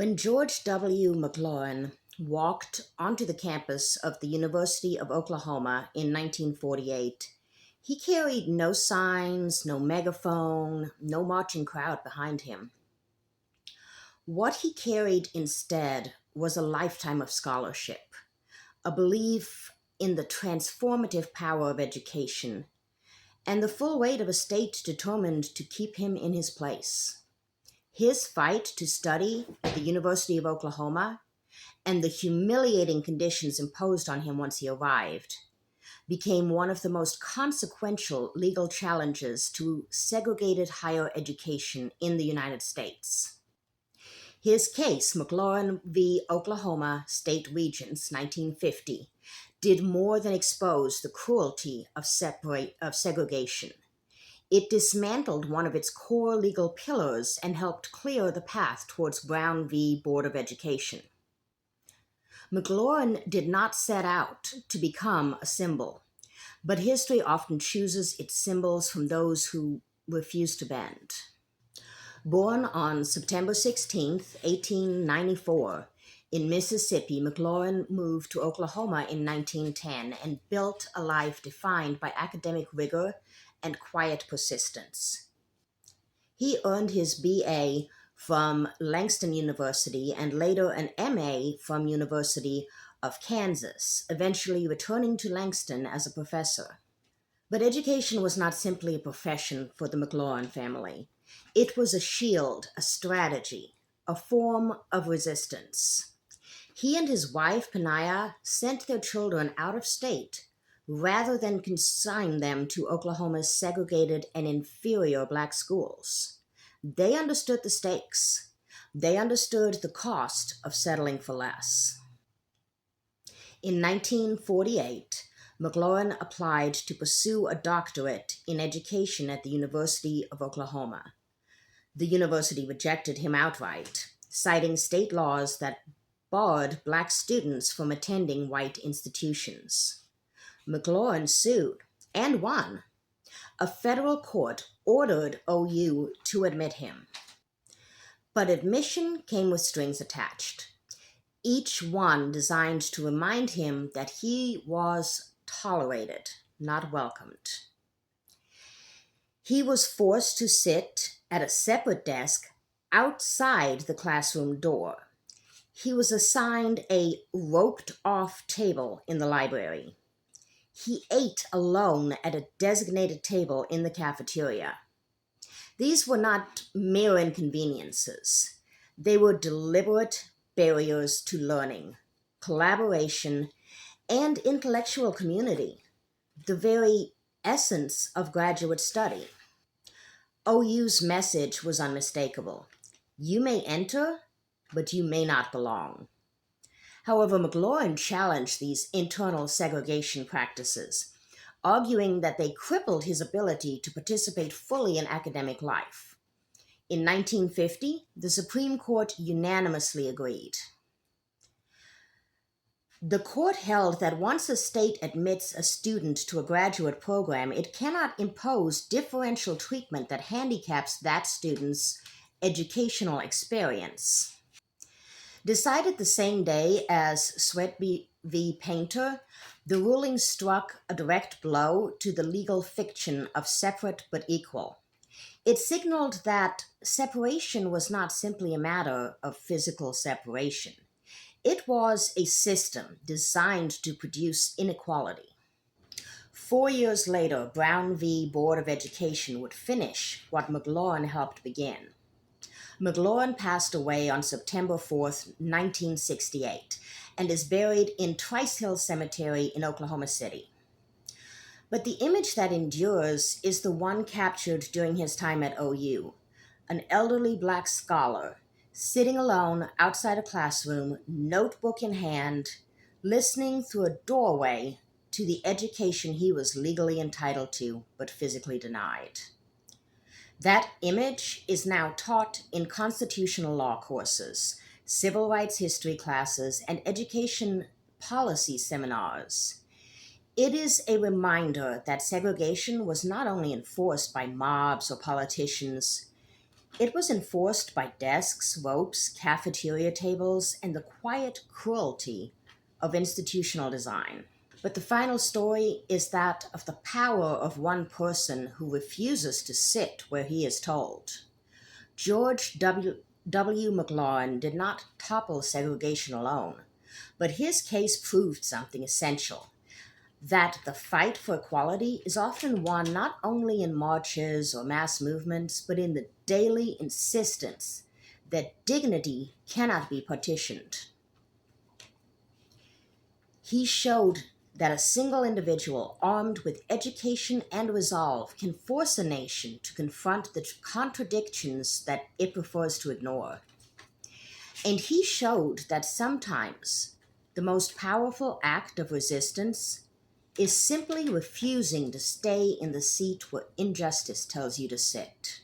When George W McLaurin walked onto the campus of the University of Oklahoma in 1948, he carried no signs, no megaphone, no marching crowd behind him. What he carried instead was a lifetime of scholarship, a belief in the transformative power of education, and the full weight of a state determined to keep him in his place. His fight to study at the University of Oklahoma and the humiliating conditions imposed on him once he arrived became one of the most consequential legal challenges to segregated higher education in the United States. His case, McLaurin v. Oklahoma State Regents, 1950, did more than expose the cruelty of segregation. It dismantled one of its core legal pillars and helped clear the path towards Brown v. Board of Education. McLaurin did not set out to become a symbol, but history often chooses its symbols from those who refuse to bend. Born on September 16, 1894, in Mississippi, McLaurin moved to Oklahoma in 1910 and built a life defined by academic rigor and quiet persistence. He earned his B.A. from Langston University and later an M.A. from University of Kansas, eventually returning to Langston as a professor. But education was not simply a profession for the McLaurin family. It was a shield, a strategy, a form of resistance. He and his wife, Panaya, sent their children out of state rather than consign them to Oklahoma's segregated and inferior black schools. They understood the stakes. They understood the cost of settling for less. In 1948, McLaurin applied to pursue a doctorate in education at the University of Oklahoma. The university rejected him outright, citing state laws that barred black students from attending white institutions. McLaurin sued and won. A federal court ordered OU to admit him. But admission came with strings attached, each one designed to remind him that he was tolerated, not welcomed. He was forced to sit at a separate desk outside the classroom door. He was assigned a roped-off table in the library. He ate alone at a designated table in the cafeteria. These were not mere inconveniences. They were deliberate barriers to learning, collaboration, and intellectual community, the very essence of graduate study. OU's message was unmistakable. You may enter, but you may not belong. However, McLaurin challenged these internal segregation practices, arguing that they crippled his ability to participate fully in academic life. In 1950, the Supreme Court unanimously agreed. The court held that once a state admits a student to a graduate program, it cannot impose differential treatment that handicaps that student's educational experience. Decided the same day as Sweat v. Painter, the ruling struck a direct blow to the legal fiction of separate but equal. It signaled that separation was not simply a matter of physical separation. It was a system designed to produce inequality. 4 years later, Brown v. Board of Education would finish what McLaurin helped begin. McLaurin passed away on September 4, 1968, and is buried in Trice Hill Cemetery in Oklahoma City. But the image that endures is the one captured during his time at OU, an elderly black scholar sitting alone outside a classroom, notebook in hand, listening through a doorway to the education he was legally entitled to but physically denied. That image is now taught in constitutional law courses, civil rights history classes, and education policy seminars. It is a reminder that segregation was not only enforced by mobs or politicians, It was enforced by desks, ropes, cafeteria tables, and the quiet cruelty of institutional design. But the final story is that of the power of one person who refuses to sit where he is told. George W McLaurin did not topple segregation alone, but his case proved something essential, that the fight for equality is often won not only in marches or mass movements, but in the daily insistence that dignity cannot be partitioned. He showed that a single individual armed with education and resolve can force a nation to confront the contradictions that it prefers to ignore. And he showed that sometimes the most powerful act of resistance is simply refusing to stay in the seat where injustice tells you to sit.